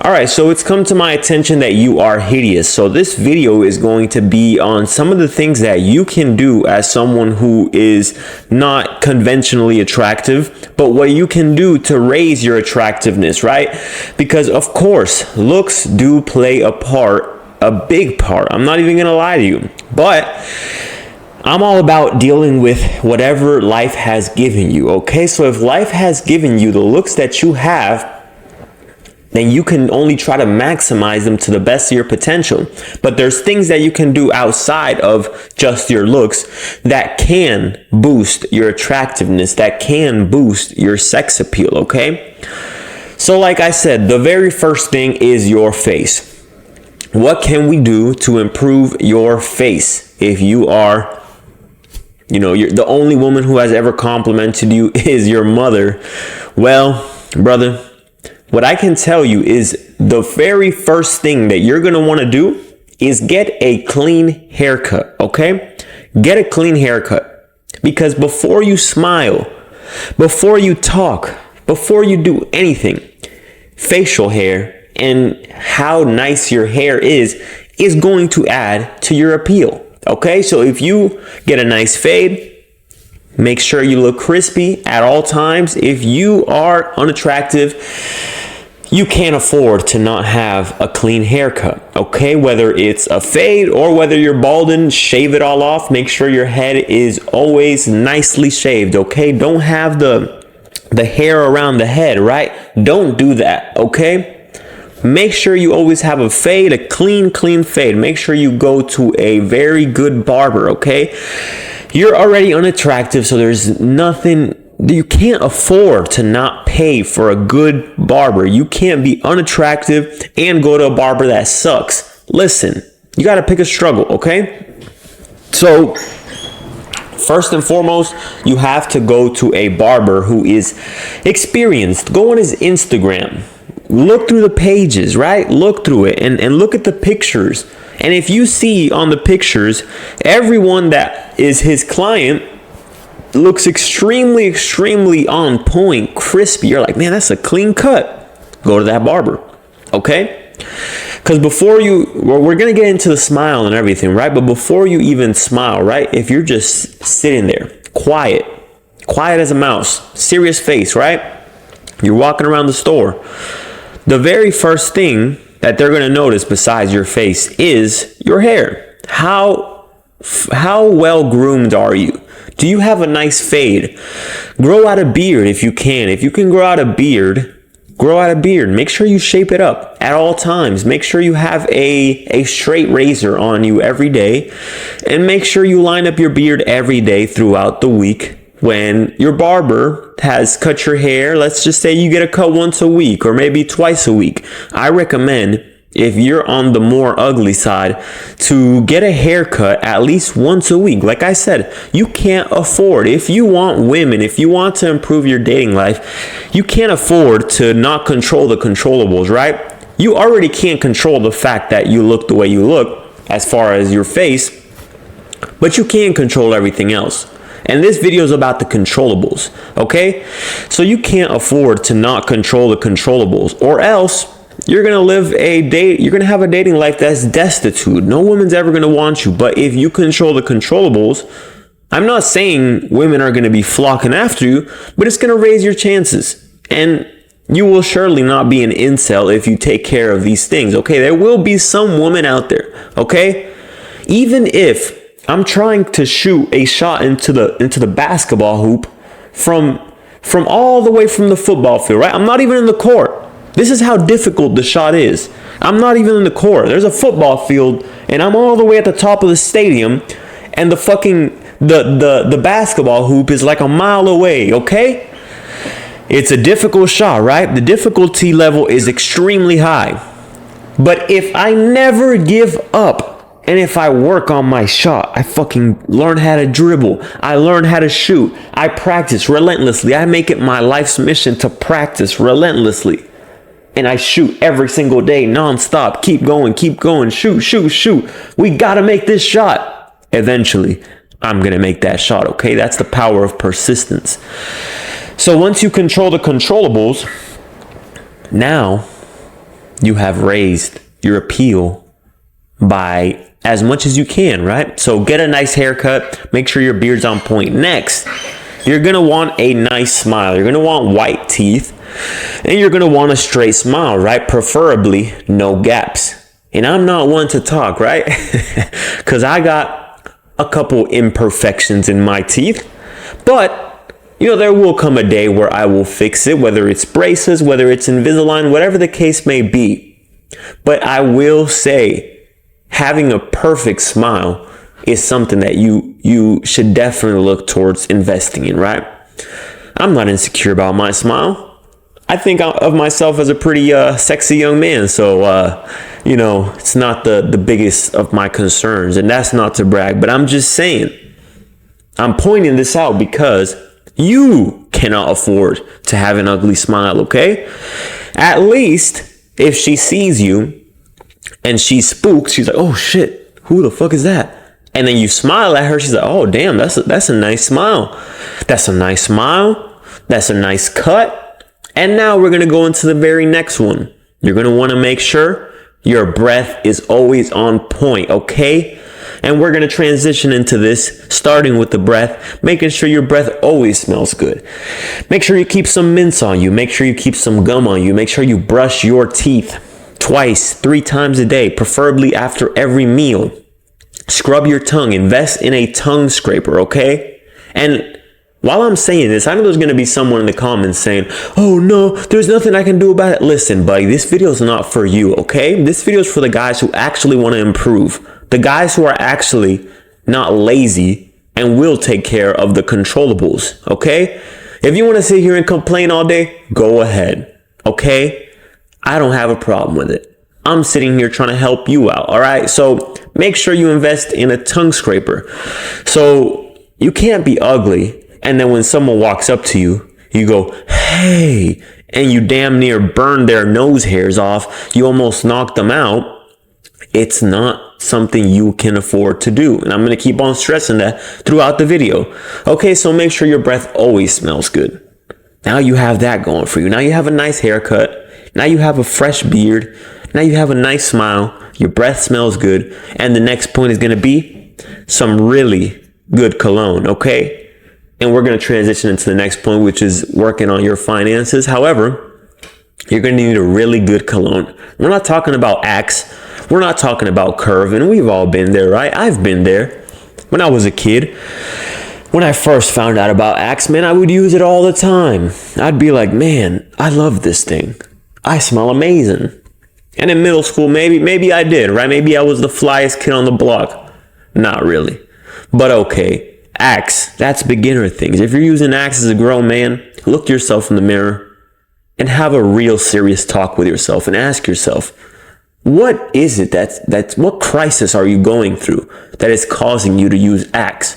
All right, so it's come to my attention that you are hideous. So this video is going to be on some of the things that you can do as someone who is not conventionally attractive, but what you can do to raise your attractiveness, right? Because of course, looks do play a part, a big part. I'm not even gonna lie to you, but I'm all about dealing with whatever life has given you, okay? So if life has given you the looks that you have, then you can only try to maximize them to the best of your potential. But there's things that you can do outside of just your looks that can boost your attractiveness, that can boost your sex appeal, okay? So like I said, the very first thing is your face. What can we do to improve your face? If you are, you're the only woman who has ever complimented you is your mother, well, brother, what I can tell you is the very first thing that you're going to want to do is get a clean haircut, okay? Get a clean haircut, because before you smile, before you talk, before you do anything, facial hair and how nice your hair is going to add to your appeal, okay? So if you get a nice fade, make sure you look crispy at all times. If you are unattractive, you can't afford to not have a clean haircut, okay? Whether it's a fade or whether you're balding, shave it all off. Make sure your head is always nicely shaved, okay? Don't have the hair around the head, right? Don't do that, okay? Make sure you always have a fade, a clean fade. Make sure you go to a very good barber, okay? You're already unattractive, so there's nothing, you can't afford to not pay for a good barber. You can't be unattractive and go to a barber that sucks. Listen, you got to pick a struggle, okay? So first and foremost, you have to go to a barber who is experienced. Go on his Instagram. Look through the pages, right? Look through it and look at the pictures. And if you see on the pictures, everyone that is his client looks extremely on point, crispy. You're like, man, that's a clean cut. Go to that barber, okay? Because we're going to get into the smile and everything, right? But before you even smile, right? If you're just sitting there, quiet as a mouse, serious face, right? You're walking around the store. The very first thing that they're going to notice besides your face is your hair. How well groomed are you? Do you have a nice fade? Grow out a beard if you can. If you can grow out a beard, grow out a beard. Make sure you shape it up at all times. Make sure you have a straight razor on you every day. And make sure you line up your beard every day throughout the week. When your barber has cut your hair, let's just say you get a cut once a week or maybe twice a week. I recommend, if you're on the more ugly side, to get a haircut at least once a week. Like I said, you can't afford, if you want women, if you want to improve your dating life, you can't afford to not control the controllables, right? You already can't control the fact that you look the way you look as far as your face, but you can control everything else. And this video is about the controllables, okay? So you can't afford to not control the controllables, or else you're going to have a dating life that's destitute. No woman's ever going to want you. But if you control the controllables, I'm not saying women are going to be flocking after you, but it's going to raise your chances. And you will surely not be an incel if you take care of these things, okay? There will be some woman out there, okay? Even if I'm trying to shoot a shot into the basketball hoop from all the way from the football field, right? I'm not even in the court. This is how difficult the shot is. I'm not even in the court. There's a football field and I'm all the way at the top of the stadium and the basketball hoop is like a mile away, okay? It's a difficult shot, right? The difficulty level is extremely high. But if I never give up, and if I work on my shot, I fucking learn how to dribble. I learn how to shoot. I practice relentlessly. I make it my life's mission to practice relentlessly. And I shoot every single day, nonstop. Keep going, shoot. We gotta make this shot. Eventually, I'm gonna make that shot, okay? That's the power of persistence. So once you control the controllables, now you have raised your appeal by as much as you can, right? So get a nice haircut. Make sure your beard's on point. Next, you're going to want a nice smile. You're going to want white teeth. And you're going to want a straight smile, right? Preferably no gaps. And I'm not one to talk, right? Because I got a couple imperfections in my teeth. But, there will come a day where I will fix it, whether it's braces, whether it's Invisalign, whatever the case may be. But I will say, having a perfect smile is something that you should definitely look towards investing in, right? I'm not insecure about my smile. I think of myself as a pretty sexy young man. So, it's not the biggest of my concerns. And that's not to brag, but I'm just saying, I'm pointing this out because you cannot afford to have an ugly smile, okay? At least if she sees you and she's spooked, she's like, oh shit, who the fuck is that? And then you smile at her, she's like, oh damn, that's a nice smile. That's a nice smile. That's a nice cut. And now we're going to go into the very next one. You're going to want to make sure your breath is always on point, okay? And we're going to transition into this, starting with the breath, making sure your breath always smells good. Make sure you keep some mints on you. Make sure you keep some gum on you. Make sure you brush your teeth twice, 3 times a day, preferably after every meal. Scrub your tongue. Invest in a tongue scraper, okay? And while I'm saying this, I know there's going to be someone in the comments saying, oh no, there's nothing I can do about it. Listen, buddy, this video is not for you, okay? This video is for the guys who actually want to improve. The guys who are actually not lazy and will take care of the controllables, okay? If you want to sit here and complain all day, go ahead, okay? I don't have a problem with it. I'm sitting here trying to help you out, all right? So make sure you invest in a tongue scraper. So you can't be ugly. And then when someone walks up to you, you go, hey, and you damn near burn their nose hairs off. You almost knock them out. It's not something you can afford to do. And I'm going to keep on stressing that throughout the video. Okay, so make sure your breath always smells good. Now you have that going for you. Now you have a nice haircut. Now you have a fresh beard. Now you have a nice smile. Your breath smells good. And the next point is going to be some really good cologne, okay? And we're going to transition into the next point, which is working on your finances. However, you're going to need a really good cologne. We're not talking about Axe. We're not talking about Curve. And we've all been there, right? I've been there. When I was a kid, when I first found out about Axe, man, I would use it all the time. I'd be like, man, I love this thing. I smell amazing. And in middle school, maybe I did, right? Maybe I was the flyest kid on the block. Not really. But okay. Axe, that's beginner things. If you're using Axe as a grown man, look yourself in the mirror and have a real serious talk with yourself and ask yourself, what is it what crisis are you going through that is causing you to use Axe?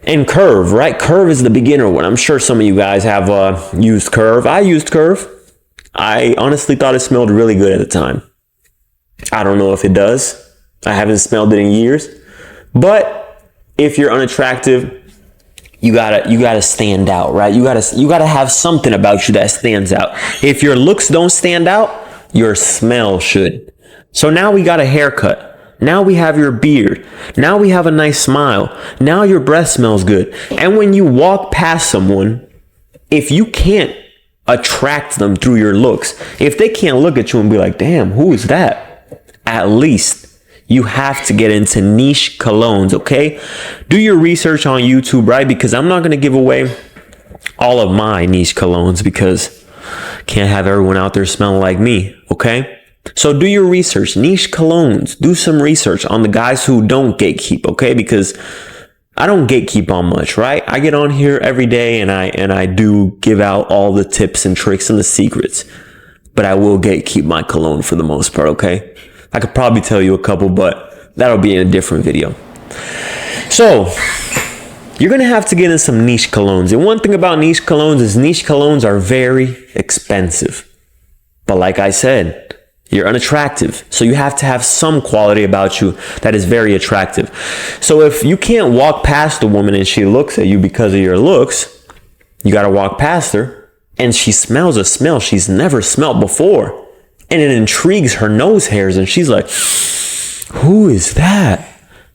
And Curve, right? Curve is the beginner one. I'm sure some of you guys have used Curve. I used Curve. I honestly thought it smelled really good at the time. I don't know if it does. I haven't smelled it in years. But if you're unattractive, you gotta stand out, right? You gotta have something about you that stands out. If your looks don't stand out, your smell should. So now we got a haircut. Now we have your beard. Now we have a nice smile. Now your breath smells good. And when you walk past someone, if you can't attract them through your looks, if they can't look at you and be like, damn, who is that? At least you have to get into niche colognes, okay? Do your research on YouTube, right? Because I'm not going to give away all of my niche colognes because I can't have everyone out there smelling like me, okay? So do your research, niche colognes. Do some research on the guys who don't gatekeep, okay? Because I don't gatekeep on much, right? I get on here every day and I do give out all the tips and tricks and the secrets. But I will gatekeep my cologne for the most part, okay? I could probably tell you a couple, but that'll be in a different video. So, you're going to have to get in some niche colognes. And one thing about niche colognes is niche colognes are very expensive. But like I said, you're unattractive. So you have to have some quality about you that is very attractive. So if you can't walk past a woman and she looks at you because of your looks, you got to walk past her and she smells a smell she's never smelled before. And it intrigues her nose hairs. And she's like, who is that?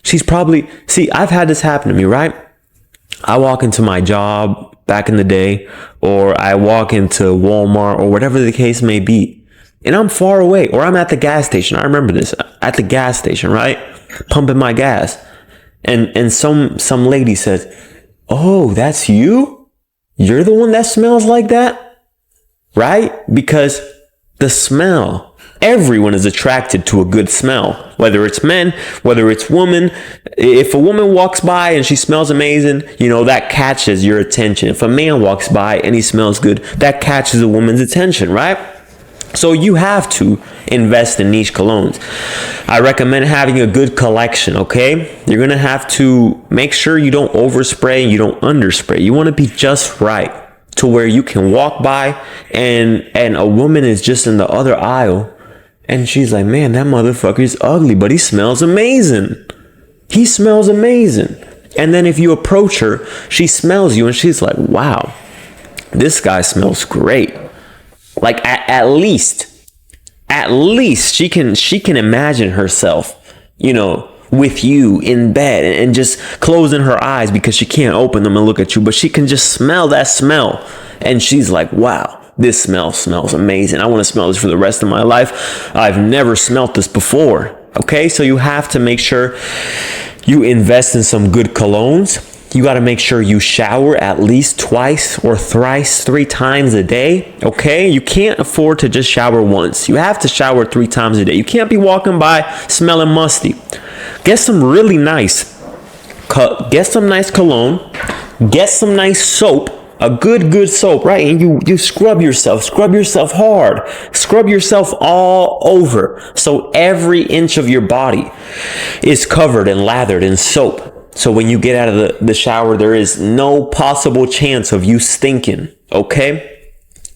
She's probably, see, I've had this happen to me, right? I walk into my job back in the day, or I walk into Walmart or whatever the case may be, and I'm far away, or I'm at the gas station. I remember this, at the gas station, right? Pumping my gas. And some lady says, oh, that's you? You're the one that smells like that? Right? Because the smell, everyone is attracted to a good smell, whether it's men, whether it's women. If a woman walks by and she smells amazing, that catches your attention. If a man walks by and he smells good, that catches a woman's attention, right? So you have to invest in niche colognes. I recommend having a good collection, okay? You're going to have to make sure you don't overspray and you don't underspray. You want to be just right to where you can walk by and a woman is just in the other aisle and she's like, man, that motherfucker is ugly, but he smells amazing. He smells amazing. And then if you approach her, she smells you and she's like, wow, this guy smells great. Like at least she can imagine herself, with you in bed and just closing her eyes because she can't open them and look at you, but she can just smell that smell. And she's like, wow, this smell smells amazing. I want to smell this for the rest of my life. I've never smelt this before. Okay. So you have to make sure you invest in some good colognes. You got to make sure you shower at least twice or thrice, 3 times a day. Okay. You can't afford to just shower once. You have to shower 3 times a day. You can't be walking by smelling musty. Get some really nice cologne. Get some nice soap, a good soap, right? And you scrub yourself hard, scrub yourself all over. So every inch of your body is covered and lathered in soap. So when you get out of the shower, there is no possible chance of you stinking. Okay.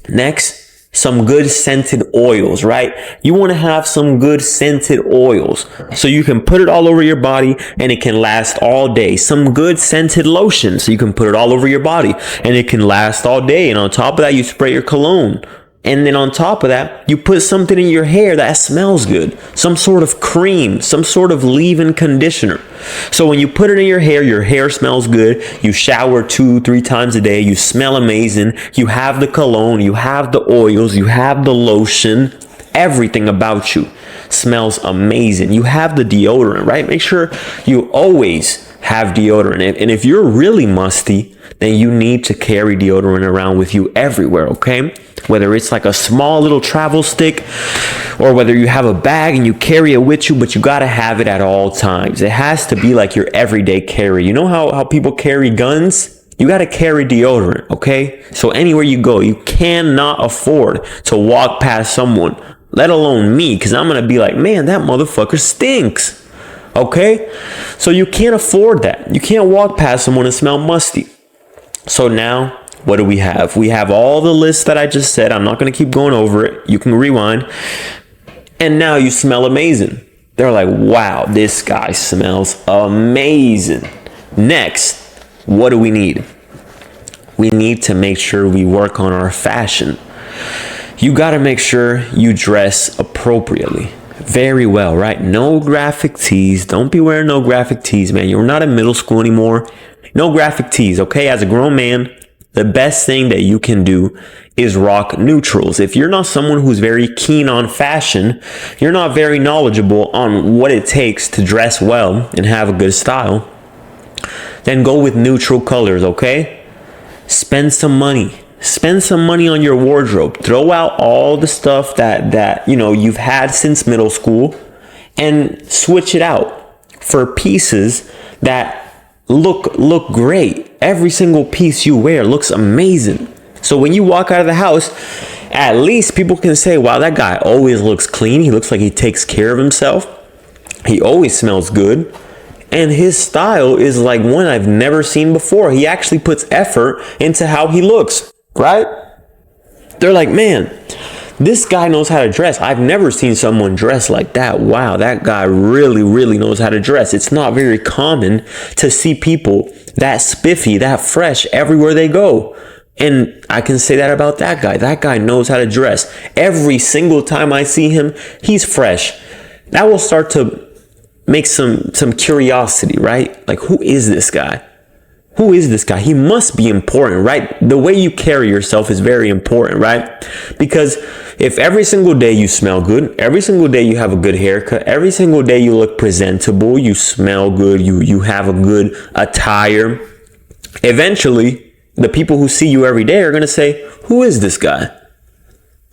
Next, some good scented oils, right? You want to have some good scented oils so you can put it all over your body and it can last all day. Some good scented lotion so you can put it all over your body and it can last all day. And on top of that, you spray your cologne. And then on top of that, you put something in your hair that smells good. Some sort of cream, some sort of leave-in conditioner. So when you put it in your hair smells good. You shower 2-3 times a day. You smell amazing. You have the cologne, you have the oils, you have the lotion. Everything about you smells amazing. You have the deodorant, right? Make sure you always have deodorant. And if you're really musty, then you need to carry deodorant around with you everywhere, okay? Whether it's like a small little travel stick or whether you have a bag and you carry it with you, but you got to have it at all times. It has to be like your everyday carry. You know how people carry guns? You got to carry deodorant, okay? So anywhere you go, you cannot afford to walk past someone, let alone me, because I'm going to be like, man, that motherfucker stinks. Okay? So you can't afford that. You can't walk past someone and smell musty. So now, what do we have? We have all the lists that I just said. I'm not going to keep going over it. You can rewind. And now you smell amazing. They're like, wow, this guy smells amazing. Next, what do we need? We need to make sure we work on our fashion. You got to make sure you dress appropriately. Very well, right? No graphic tees. Don't be wearing no graphic tees, man. You're not in middle school anymore. No graphic tees, okay? As a grown man, the best thing that you can do is rock neutrals. If you're not someone who's very keen on fashion, you're not very knowledgeable on what it takes to dress well and have a good style, then go with neutral colors, okay? Spend some money. Spend some money on your wardrobe. Throw out all the stuff that you've had since middle school and switch it out for pieces that look great. Every single piece you wear looks amazing. So when you walk out of the house, at least people can say, wow, that guy always looks clean. He looks like he takes care of himself. He always smells good. And his style is like one I've never seen before. He actually puts effort into how he looks, right? They're like, man, this guy knows how to dress. I've never seen someone dress like that. Wow, that guy really, really knows how to dress. It's not very common to see people that spiffy, that fresh everywhere they go. And I can say that about that guy. That guy knows how to dress. Every single time I see him, he's fresh. That will start to make some curiosity, right? Like, who is this guy? Who is this guy? He must be important, right? The way you carry yourself is very important, right? Because if every single day you smell good, every single day you have a good haircut, every single day you look presentable, you smell good, you have a good attire, eventually the people who see you every day are going to say, who is this guy?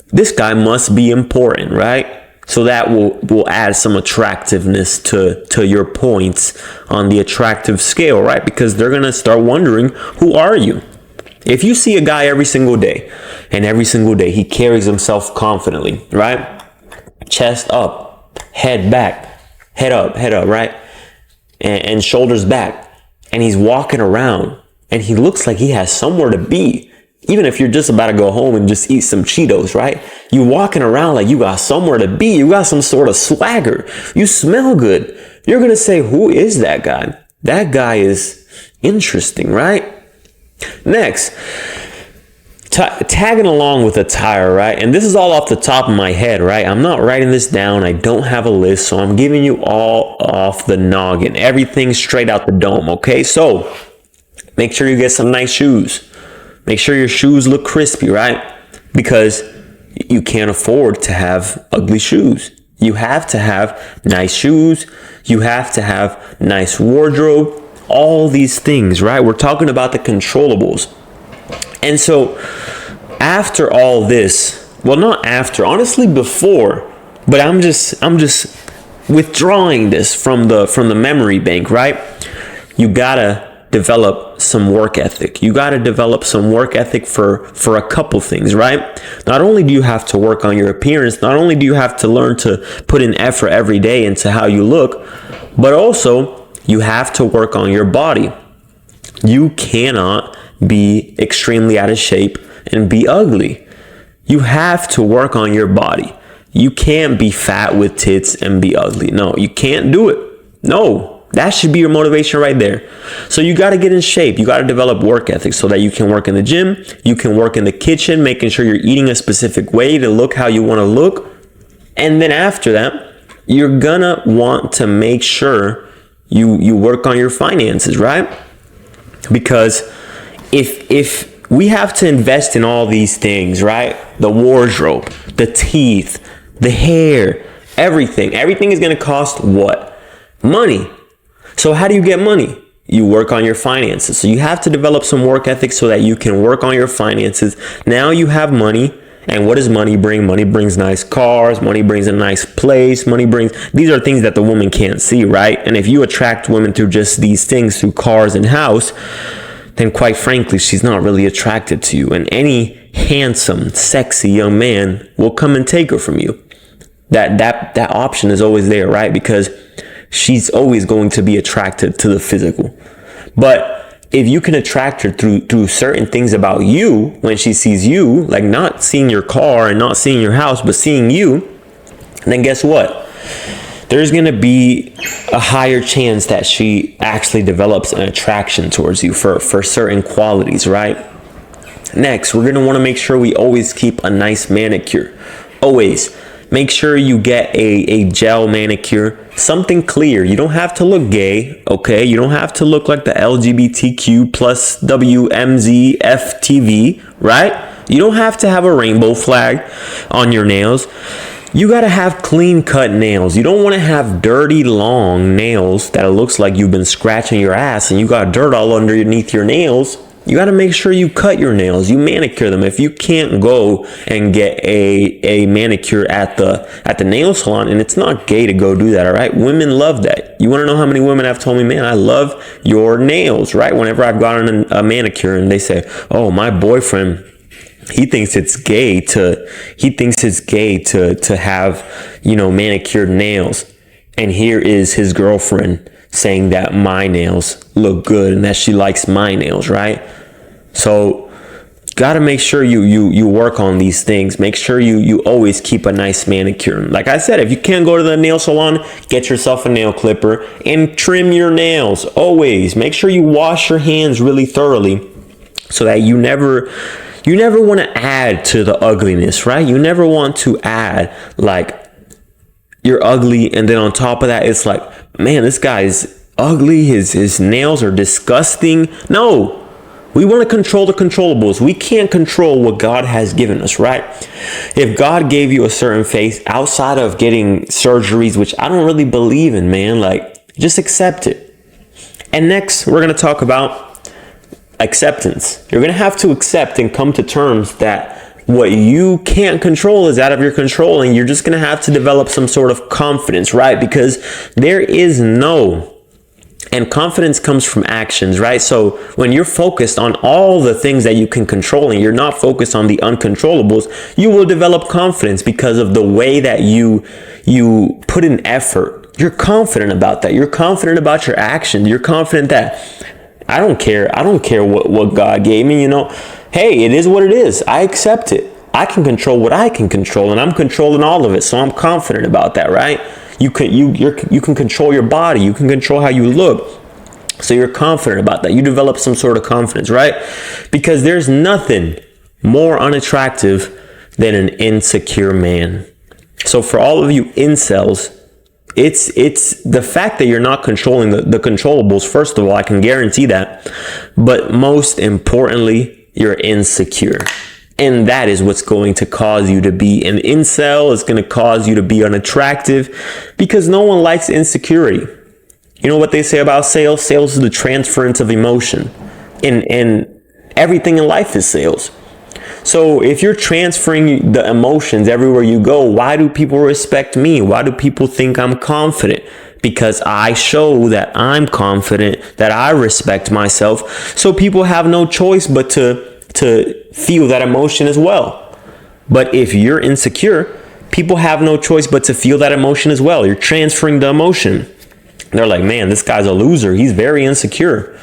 This guy must be important, right? So that will add some attractiveness to your points on the attractive scale, right? Because they're going to start wondering, who are you? If you see a guy every single day, and every single day he carries himself confidently, right? Chest up, head back, head up, right? And shoulders back. And he's walking around and he looks like he has somewhere to be. Even if you're just about to go home and just eat some Cheetos, right? You walking around like you got somewhere to be. You got some sort of swagger. You smell good. You're going to say, who is that guy? That guy is interesting, right? Next, tagging along with attire, right? And this is all off the top of my head, right? I'm not writing this down. I don't have a list. So I'm giving you all off the noggin. Everything straight out the dome, okay? So make sure you get some nice shoes. Make sure your shoes look crispy, right? Because you can't afford to have ugly shoes. You have to have nice shoes. You have to have nice wardrobe. All these things, right? We're talking about the controllables. And so after all this, well, not after, honestly before, but I'm just withdrawing this from the memory bank, right? You gotta develop some work ethic. You got to develop some work ethic for a couple things, right? Not only do you have to work on your appearance, not only do you have to learn to put in effort every day into how you look, but also you have to work on your body. You cannot be extremely out of shape and be ugly. You have to work on your body. You can't be fat with tits and be ugly. No, you can't do it. No. That should be your motivation right there. So you got to get in shape. You got to develop work ethic so that you can work in the gym. You can work in the kitchen, making sure you're eating a specific way to look how you want to look. And then after that, you're going to want to make sure you work on your finances, right? Because if we have to invest in all these things, right? The wardrobe, the teeth, the hair, everything is going to cost what? Money. So how do you get money? You work on your finances. So you have to develop some work ethic so that you can work on your finances. Now you have money. And what does money bring? Money brings nice cars. Money brings a nice place. These are things that the woman can't see, right? And if you attract women through just these things, through cars and house, then quite frankly, she's not really attracted to you. And any handsome, sexy young man will come and take her from you. That option is always there, right? Because she's always going to be attracted to the physical. But if you can attract her through certain things about you, when she sees you, like not seeing your car and not seeing your house, but seeing you, then guess what? There's going to be a higher chance that she actually develops an attraction towards you for certain qualities, right? Next, we're going to want to make sure we always keep a nice manicure. Always. Make sure you get a gel manicure, something clear. You don't have to look gay, okay? You don't have to look like the LGBTQ plus WMZ FTV, right? You don't have to have a rainbow flag on your nails. You got to have clean cut nails. You don't want to have dirty, long nails that it looks like you've been scratching your ass and you got dirt all underneath your nails. You got to make sure you cut your nails, you manicure them. If you can't go and get a manicure at the nail salon, and it's not gay to go do that, all right? Women love that. You want to know how many women have told me, man, I love your nails, right? Whenever I've gotten a manicure and they say, oh, my boyfriend, he thinks it's gay to have, manicured nails. And here is his girlfriend saying that my nails look good and that she likes my nails, right? So got to make sure you work on these things. Make sure you always keep a nice manicure. Like I said, if you can't go to the nail salon, get yourself a nail clipper and trim your nails. Always make sure you wash your hands really thoroughly so that you never want to add to the ugliness, right? You never want to add like you're ugly and then on top of that it's like, man, this guy's ugly, his nails are disgusting. No. We want to control the controllables. We can't control what God has given us, right? If God gave you a certain face outside of getting surgeries, which I don't really believe in, man, like just accept it. And next, we're going to talk about acceptance. You're going to have to accept and come to terms that what you can't control is out of your control, and you're just going to have to develop some sort of confidence, right? Because there is and confidence comes from actions, right? So when you're focused on all the things that you can control and you're not focused on the uncontrollables, you will develop confidence because of the way that you put in effort. You're confident about that. You're confident about your actions. You're confident that I don't care what God gave me, Hey, it is what it is. I accept it. I can control what I can control, and I'm controlling all of it. So I'm confident about that, right? You can control your body. You can control how you look. So you're confident about that. You develop some sort of confidence, right? Because there's nothing more unattractive than an insecure man. So for all of you incels, it's the fact that you're not controlling the controllables. First of all, I can guarantee that. But most importantly, you're insecure. And that is what's going to cause you to be an incel. It's going to cause you to be unattractive because no one likes insecurity. You know what they say about sales? Sales is the transference of emotion. And everything in life is sales. So if you're transferring the emotions everywhere you go, why do people respect me? Why do people think I'm confident? Because I show that I'm confident, that I respect myself. So people have no choice but to feel that emotion as well. But if you're insecure, people have no choice but to feel that emotion as well. You're transferring the emotion. They're like, man, this guy's a loser. He's very insecure.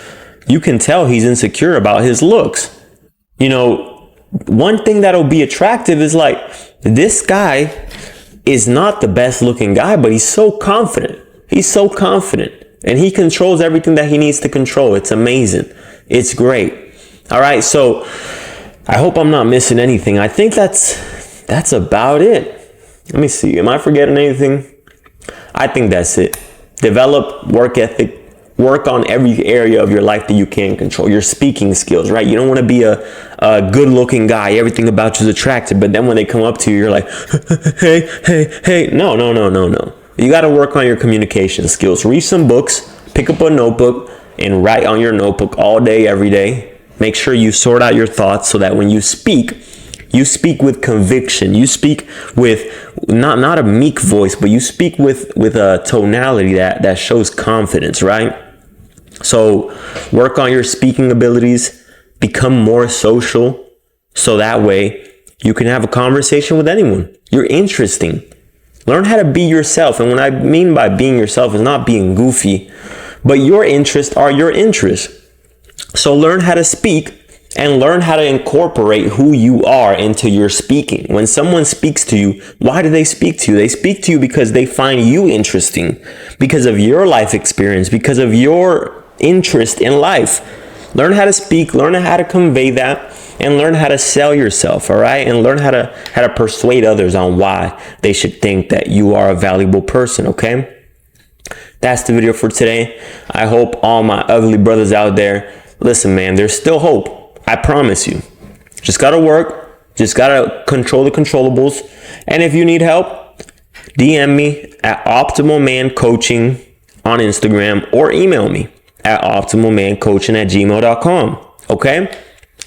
You can tell he's insecure about his looks. One thing that'll be attractive is like, this guy is not the best looking guy, but he's so confident. He's so confident and he controls everything that he needs to control. It's amazing. It's great. All right, so I hope I'm not missing anything. I think that's about it. Let me see. Am I forgetting anything? I think that's it. Develop work ethic. Work on every area of your life that you can control. Your speaking skills, right? You don't want to be a good-looking guy. Everything about you is attractive, but then when they come up to you, you're like, hey. No. You got to work on your communication skills. Read some books. Pick up a notebook and write on your notebook all day, every day. Make sure you sort out your thoughts so that when you speak with conviction. You speak with not a meek voice, but you speak with a tonality that shows confidence, right? So work on your speaking abilities, become more social, so that way you can have a conversation with anyone. You're interesting. Learn how to be yourself. And what I mean by being yourself is not being goofy, but your interests are your interests. So learn how to speak and learn how to incorporate who you are into your speaking. When someone speaks to you, why do they speak to you? They speak to you because they find you interesting, because of your life experience, because of your interest in life. Learn how to speak, learn how to convey that, and learn how to sell yourself, all right? And learn how to persuade others on why they should think that you are a valuable person, okay? That's the video for today. I hope all my ugly brothers out there, listen, man, there's still hope. I promise you. Just gotta work. Just gotta control the controllables. And if you need help, DM me at Optimal Man Coaching on Instagram or email me at optimalmancoaching@gmail.com. Okay?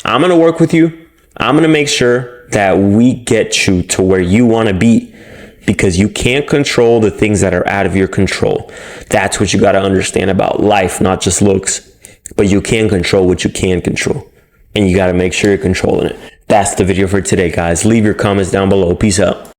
I'm gonna work with you. I'm gonna make sure that we get you to where you want to be, because you can't control the things that are out of your control. That's what you got to understand about life, not just looks, but you can control what you can control, and you got to make sure you're controlling it. That's the video for today, guys. Leave your comments down below. Peace out.